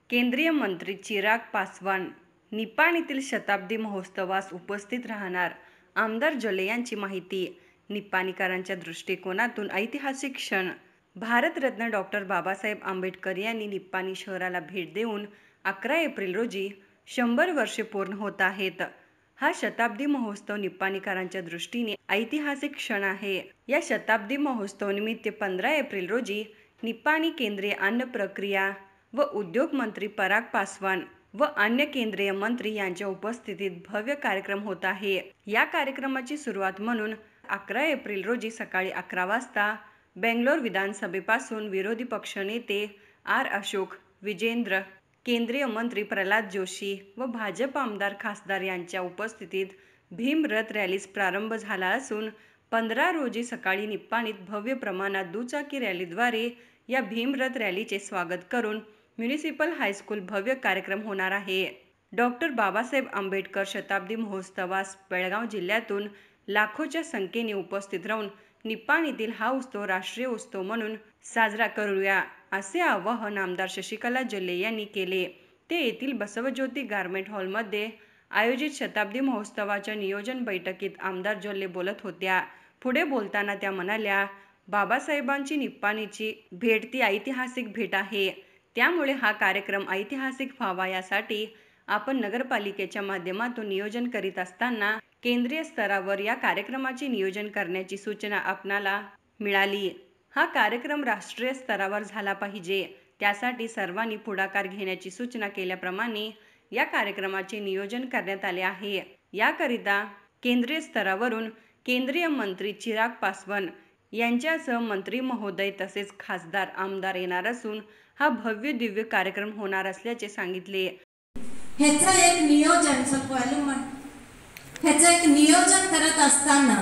केंद्रीय मंत्री चिराग पासवान निपाणीतील शताब्दी महोत्सवास उपस्थित राहणार. आमदार जोल्ले यांची माहिती. निपाणीकरांच्या दृष्टिकोनातून ऐतिहासिक क्षण. भारतरत्न डॉ. बाबासाहेब आंबेडकर यांनी निपाणी शहराला भेट देऊन 11 एप्रिल रोजी 100 वर्षे पूर्ण होत आहेत. हा शताब्दी महोत्सव निपाणीकरांच्या दृष्टीने ऐतिहासिक क्षण आहे. या शताब्दी महोत्सवानिमित्त 15 एप्रिल रोजी निपाणी केंद्रीय अन्न प्रक्रिया व उद्योग मंत्री पराग पासवान व अन्य केंद्रीय मंत्री यांच्या उपस्थितीत भव्य कार्यक्रम होत आहे. या कार्यक्रमाची सुरुवात म्हणून 11 एप्रिल रोजी सकाळी 11 वाजता बेंगलोर विधानसभेपासून विरोधी पक्षनेते आर. अशोक विजेंद्र, केंद्रीय मंत्री प्रल्हाद जोशी व भाजप आमदार खासदार यांच्या उपस्थितीत भीम रथ रॅलीस प्रारंभ झाला असून 15 रोजी सकाळी निपाणीत भव्य प्रमाणात दुचाकी रॅलीद्वारे या भीम रथ रॅलीचे स्वागत करून म्युनिसिपल हायस्कूल भव्य कार्यक्रम होणार आहे. डॉ. बाबासाहेब आंबेडकर शताब्दी महोत्सवास बेळगाव जिल्ह्यातून लाखोच्या संख्येने उपस्थित राहून निपाणीतील हा उत्सव राष्ट्रीय उत्सव म्हणून साजरा करूया, असे आवाहन आमदार शशिकला जोल्ले यांनी केले. ते येथील बसवज्योती गारमेंट हॉलमध्ये आयोजित शताब्दी महोत्सवाच्या नियोजन बैठकीत आमदार जोल्ले बोलत होत्या. पुढे बोलताना त्या म्हणाल्या, बाबासाहेबांची निपाणीची भेट ती ऐतिहासिक भेट आहे. त्यामुळे हा कार्यक्रम ऐतिहासिक व्हावा यासाठी आपण नगरपालिकेच्या माध्यमातून नियोजन करीत असताना केंद्रीय स्तरावर या कार्यक्रमाचे नियोजन करण्याची सूचना आपणाला मिळाली. हा कार्यक्रम राष्ट्रीय स्तरावर झाला पाहिजे. त्यासाठी सर्वांनी पुढाकार घेण्याची सूचना केल्याप्रमाणे या कार्यक्रमाचे नियोजन करण्यात आले आहे. याकरिता केंद्रीय स्तरावरून केंद्रीय मंत्री चिराग पासवान यांच्यासह मंत्री महोदय तसेच खासदार आमदार येणार असून हा भव्य दिव्य कार्यक्रम होणार असल्याचे सांगितले. ह्याचं एक नियोजन करत असताना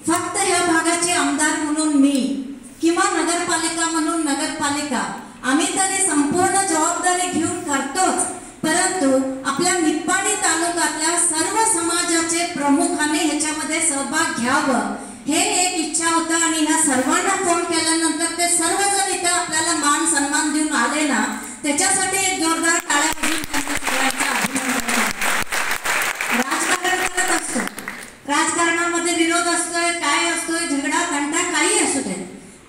फक्त ह्या भागाचे आमदार म्हणून मी किंवा नगरपालिका म्हणून नगरपालिका आम्ही तरी संपूर्ण जबाबदारी घेऊन करतोच, परंतु आपल्या निपाणी तालुक्यातल्या सर्व समाजाचे प्रमुखांनी ह्याच्यामध्ये सहभाग घ्यावं हे एक इच्छा होता. आणि ह्या सर्वांना फोन केल्यानंतर ते सर्वजण इथे आपल्याला मान सन्मान देऊन आले ना, त्याच्यासाठी एक जोरदार टाळ्या वाजवून त्यांचा सगळ्यांचा अभिनंदन करतो. राजकारण करत असतो, राजकारणामध्ये विरोध असतोय, काय असतोय, झगडा घंटा काही असू दे,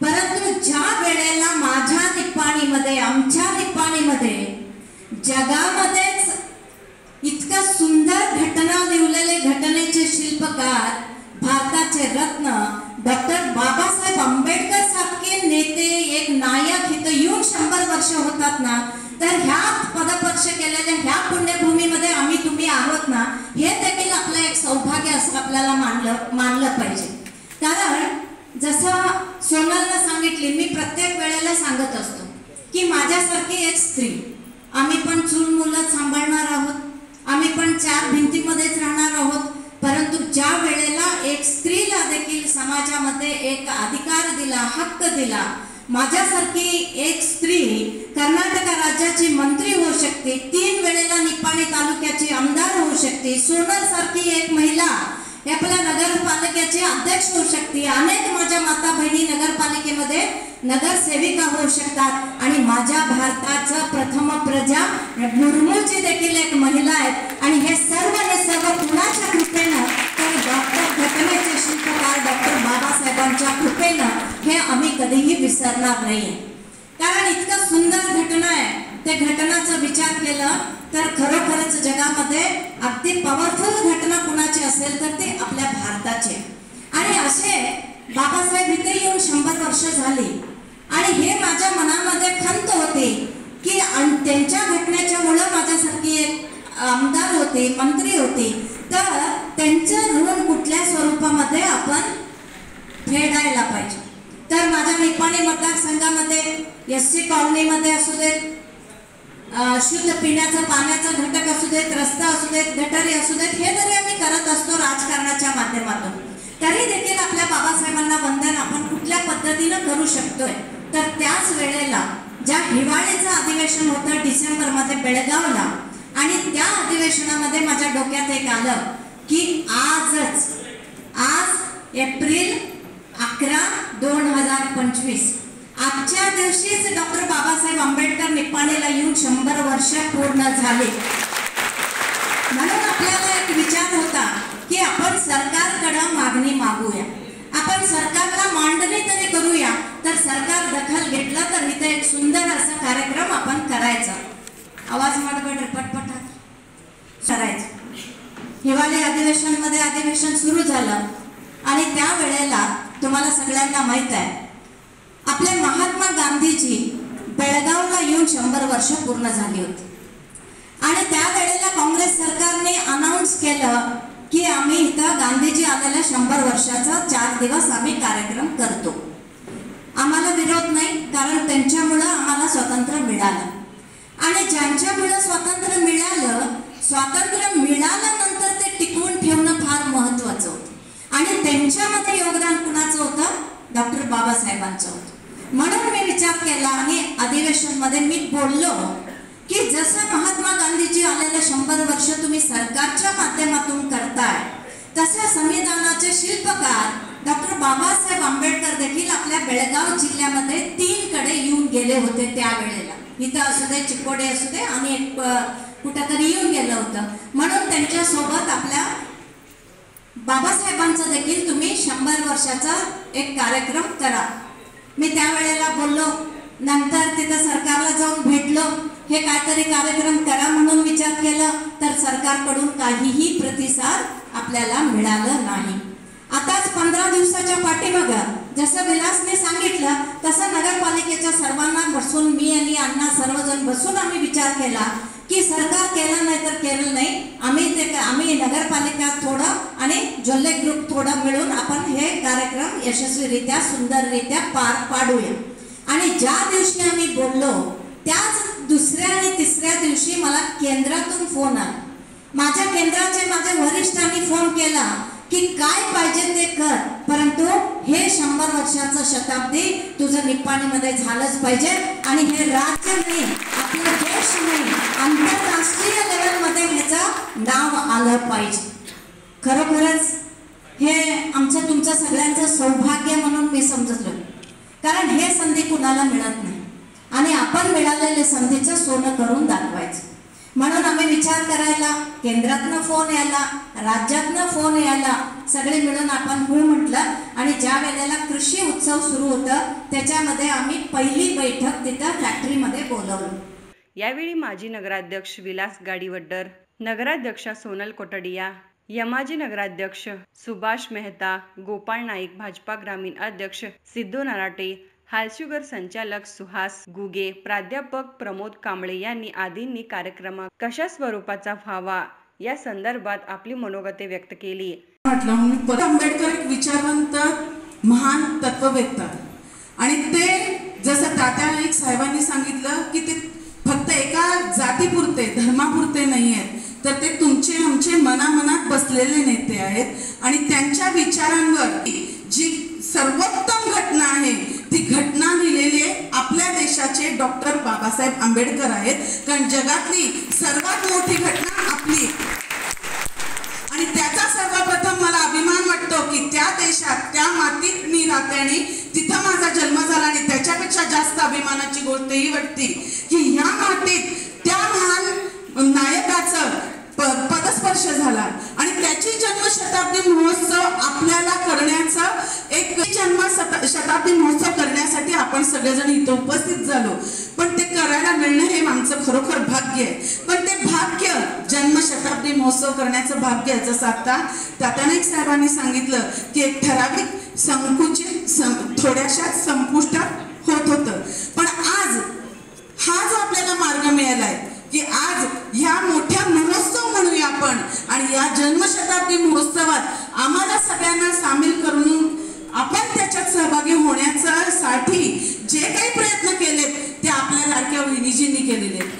परंतु ज्या वेळेला माझ्या निपाणीमध्ये आमच्या निपाणीमध्ये जगामध्येच इतका सुंदर घटना लिहिलेले घटनेचे शिल्पकार भारताचे रत्न डॉक्टर बाबासाहेब आंबेडकर सारखे नेते एक नायक इथं येऊन 100 वर्ष होतात ना, तर ह्या पदस्पर्श केलेल्या ह्या पुण्यभूमीमध्ये आम्ही तुम्ही आहोत ना, हे देखील आपलं एक सौभाग्य असं आपल्याला मानलं पाहिजे. कारण जसं सोनलने सांगितले, मी प्रत्येक वेळेला सांगत असतो की माझ्यासारखी एक स्त्री, आम्ही पण चूल मुलं सांभाळणार आहोत, आम्ही पण 4 भिंतीमध्येच राहणार आहोत, परंतु ज्या वेळेला एक स्त्रीला देखील समाजामध्ये एक अधिकार दिला, हक्क दिला, माझ्यासारखी एक स्त्री कर्नाटक राज्याची मंत्री होऊ शकते, 3 वेळेला निपाणी तालुक्याची आमदार होऊ शकते, सोनल सारखी एक महिला आपल्या नगरपालिकेचे अध्यक्ष होऊ शकते, अनेक माझ्या माता बहिणी नगरपालिकेमध्ये नगरसेविका होऊ शकतात, आणि माझ्या भारताचं प्रथम प्रजा मुर्मूची देखील एक महिला आहेत. आणि हे सर्व कुणाच्या कृपेनं, तर डॉक्टर घटनेचे शिल्पकार डॉक्टर बाबासाहेबांच्या कृपेनं हे आम्ही कधीही विसरणार नाही. कारण इतकं सुंदर घटना आहे, त्या घटनाचा विचार केला तर खरोखरच जगामध्ये अगदी पॉवरफुल घटना कुणाची असेल तर ते आपल्या भारताचे. आणि असे बाबासाहेब इथे येऊन 100 वर्ष झाली, आणि हे माझ्या मनामध्ये खंत होते की त्यांच्या घटनेच्यामुळं माझ्यासारखी एक आमदार होते, मंत्री होते, तर त्यांचं ऋण कुठल्या स्वरूपामध्ये आपण फेडायला पाहिजे. तर माझ्या निपाणी मतदारसंघामध्ये SC कॉलनीमध्ये असू देत, शुद्ध पिण्याचं पाण्याचं घटक असू देत, रस्ता असू देत, गटारी असू देत, हे जरी आम्ही करत असतो राजकारणाच्या माध्यमातून, तरी देखील आपल्या बाबासाहेबांना वंदन आपण कुठल्या पद्धतीनं करू शकतोय. तर त्याच वेळेला ज्या हिवाळीचं अधिवेशन होतं डिसेंबरमध्ये बेळगावला, आणि त्या अधिवेशनामध्ये माझ्या डोक्यात एक आलं की आज एप्रिल 11, 2025 आजच्या दिवशीच डॉक्टर बाबासाहेब आंबेडकर निप्पाणीला येऊन 100 वर्ष पूर्ण झाले. म्हणून आपल्याला एक विचार होता की आपण सरकारकडे मागणी मागूया, आपण सरकारला मांडणी तरी करूया, तर सरकार दखल घेतलं तर इथे एक सुंदर असा कार्यक्रम आपण करायचा. आवाज मडबड पटपट करायचं. हिवाळी अधिवेशन सुरू झालं आणि त्यावेळेला तुम्हाला सगळ्यांना माहित आहे आपले महात्मा गांधीजी बेळगावला येऊन 100 वर्ष पूर्ण झाली होती. आणि त्यावेळेला काँग्रेस सरकारने अनाऊन्स केलं की आम्ही इथं गांधीजी आलेल्या 100 वर्षाचा 4 दिवस आम्ही कार्यक्रम करतो. आम्हाला विरोध नाही, कारण त्यांच्यामुळं आम्हाला स्वातंत्र्य मिळालं. आणि ज्यांच्यामुळं स्वातंत्र्य मिळाल्यानंतर ते टिकवून ठेवणं फार महत्वाचं होतं. आणि त्यांच्यामध्ये योगदान कुणाचं होतं? डॉक्टर बाबासाहेबांचं होतं. म्हणून मी विचार केला आणि अधिवेशनमध्ये मी बोललो की जसं महात्मा गांधीजी आलेले 100 वर्ष तुम्ही सरकारच्या माध्यमातून करताय, तसे संविधानाचे शिल्पकार डॉक्टर बाबासाहेब आंबेडकर देखील आपल्या बेळगाव जिल्ह्यामध्ये 3 कडे येऊन गेले होते. त्यावेळेला इथं असू दे, चिकोडे असू दे, आणि एक कुठेतरी येऊन गेलं होतं. म्हणून त्यांच्यासोबत आपल्या बाबासाहेबांचा देखील तुम्ही 100 वर्षाचा एक कार्यक्रम करा. मी त्यावेळेला बोललो. नंतर तिथं सरकारला जाऊन भेटलो, हे काहीतरी कार्यक्रम करा म्हणून विचार केला, तर सरकारकडून काहीही प्रतिसाद आपल्याला मिळालं नाही. आताच 15 दिवसाच्या पाठीमागं जसं विलासने सांगितलं तसं नगरपालिकेच्या सर्वांना बसून मी आणि अण्णा सर्वजण बसून आम्ही विचार केला की सरकार केलं नाही तर केलं नाही, आम्ही नगरपालिका थोडं आणि जोल्ले ग्रुप थोडं मिळून आपण हे कार्यक्रम यशस्वीरित्या सुंदररित्या पार पाडूया. आणि ज्या दिवशी आम्ही बोललो त्याच दुसऱ्या आणि तिसऱ्या दिवशी मला केंद्रातून फोन आला. माझ्या केंद्राचे माझ्या वरिष्ठांनी फोन केला की काय पाहिजे ते कर, परंतु हे 100 वर्षाचं शताब्दी तुझं निप्पाणीमध्ये झालंच पाहिजे. आणि हे राज्य नाही, आपला देश नाही, आंतरराष्ट्रीय लेवलमध्ये ह्याचं नाव आलं पाहिजे. खरोखरच हे आमचं तुमचं सगळ्यांचं सौभाग्य म्हणून मी समजलो, कारण हे संधी कुणाला मिळत नाही आणि आपण मिळालेल्या संधीचं सोनं करून दाखवायचं. म्हणून आम्ही विचार करायला, केंद्रातनं फोन यायला, राज्यातनं फोन यायला, सगळे मिळून आपण हो म्हटलं. आणि ज्या वेळेला कृषी उत्सव सुरू होतं त्याच्यामध्ये आम्ही पहिली बैठक तिथं फॅक्टरीमध्ये बोलवली. यावेळी माजी नगराध्यक्ष विलास गाडीवड्डर, नगराध्यक्षा सोनल कोटडिया, यमाजी नगराध्यक्ष सुभाष मेहता, गोपाळ नाईक, भाजपा ग्रामीण अध्यक्ष सिद्धू नराटे, हालशुगर संचालक सुहास गुगे, प्राध्यापक प्रमोद कांबळे यांनी आदींनी कार्यक्रमात कशा स्वरूपाचा व्हावा या संदर्भात आपली मनोगते व्यक्त केली. म्हटलं आंबेडकर एक विचारवंत महान तत्ववेत्ता आणि ते जसं तात्या नाईक साहेबांनी सांगितलं की ते फक्त एका जातीपुरते धर्मापुरते नाही आहेत, तर ते तुमचे आमचे मनामनात बसलेले नेते आहेत. आणि त्यांच्या विचारांवर जी सर्वोत्तम घटना आहे ती घटना लिहिलेली आपल्या देशाचे डॉक्टर बाबासाहेब आंबेडकर आहेत. कारण जगातली सर्वात मोठी घटना आपली, आणि त्याचा सर्वप्रथम मला अभिमान वाटतो की त्या देशात त्या मातीत मी राहते आणि तिथं माझा जन्म झाला. आणि त्याच्यापेक्षा जास्त अभिमानाची गोष्ट ही वाटते की ह्या मातीत त्या महान नायकाचं पदस्पर्श झाला आणि त्याची जन्मशताब्दी महोत्सव आपल्याला करण्याचा एक शताब्दी महोत्सव करण्यासाठी आपण सगळेजण इथे उपस्थित झालो. पण ते करायला मिळणं हे आमचं खरोखर भाग्य आहे. पण ते भाग्य जन्मशताब्दी महोत्सव करण्याचं भाग्य, जसं आता तात्या नाईक साहेबांनी सांगितलं की एक ठराविक संकुचित थोड्याशा संपुष्टात होत होतं. पण आज हा जो आपल्याला मार्ग मिळालाय की आज ह्या मोठ्या महोत्सव म्हणूया आपण, आणि या जन्मशताब्दी महोत्सवात आम्हाला सगळ्यांना सामील करून आपण त्याच्यात सहभागी होण्यासाठी जे काही प्रयत्न केलेत ते आपल्या लाडक्या वहिनीजींनी केलेले आहेत.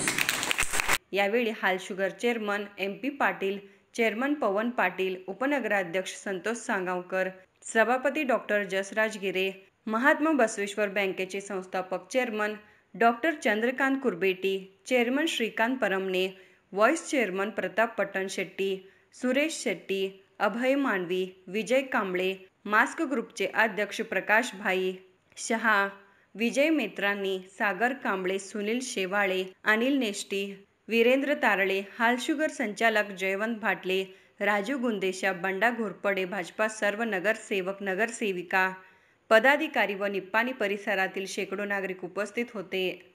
यावेळी Hal sugar chairman MP Patil, chairman पवन पाटील, उपनगराध्यक्ष संतोष सांगावकर, सभापती डॉक्टर जसराज गिरे, महात्मा बसवेश्वर बँकेचे संस्थापक chairman doctor Chandrakant Kurbeti, chairman Shrikant Paramane, vice chairman Pratap Pattan Shetty, Suresh Shetty, Abhay Manavi, Vijay Kamble, mask ग्रुपचे अध्यक्ष प्रकाश भाई शहा, विजय मेत्रांनी, सागर कांबळे, सुनील शेवाळे, अनिल नेष्टी, वीरेंद्र तारळे, हाल शुगर संचालक जयवंत भाटले, राजू गुंदेशा, बंडा घोरपडे, भाजपा सर्व नगरसेवक, नगरसेविका, पदाधिकारी व निप्पाणी परिसरातील शेकडो नागरिक उपस्थित होते.